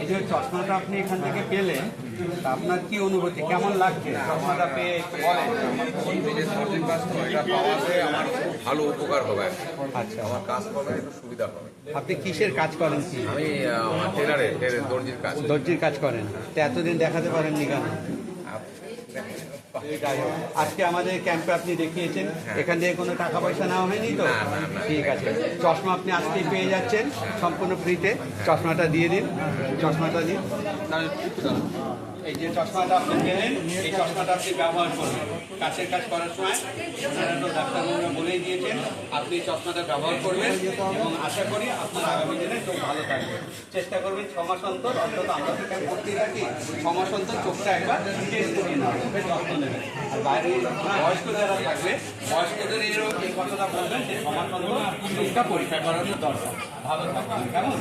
এই যে চশমাটা আপনি এখান থেকে পেলেন, তা আপনার কি অনুভূতি, কেমন লাগছে চশমাটা পেয়ে একটু বলেন। সঠিক কাজ তো এটা পাওয়াতে আমার খুব ভালো উপকার হবে। আচ্ছা, আমার কাজ করবে একটু সুবিধা হবে। আপনি কিসের কাজ করেন? কি আমি আমার দর্জির কাজ। দর্জির কাজ করেন, তো এতদিন দেখাতে পারেননি কেন? যাই হোক, আজকে আমাদের ক্যাম্পে আপনি দেখিয়েছেন, এখান থেকে কোনো টাকা পয়সা নেওয়া হয়নি তো? ঠিক আছে, চশমা আপনি আজকেই পেয়ে যাচ্ছেন সম্পূর্ণ ফ্রিতে। চশমাটা দিয়ে দিন, চশমাটা দিন। এই যে চশমাটা আপনি পেলেন, এই চশমাটা আপনি ব্যবহার করবেন কাছের কাজ করার সময়। ওনারা তো ডাক্তারবাবুরা বলেই দিয়েছেন আপনি চশমাটা ব্যবহার করবেন, এবং আশা করি আপনার আগামী দিনে চোখ ভালো থাকবে। চেষ্টা করবেন 6 মাস অন্তর, অন্তত আমরা তো ক্যাম্প করতেই থাকি, 6 মাস অন্তর চোখটা একবার টেস্ট করিয়ে নেওয়া, চোখের যত্ন নেবেন। আর বাইরে বয়স্ক যারা থাকবে, বয়স্কদের এই কথাটা বলবেন যে 6 মাস অন্তর চোখটা পরীক্ষা করানো দরকার। ভালো থাকবেন, কেমন?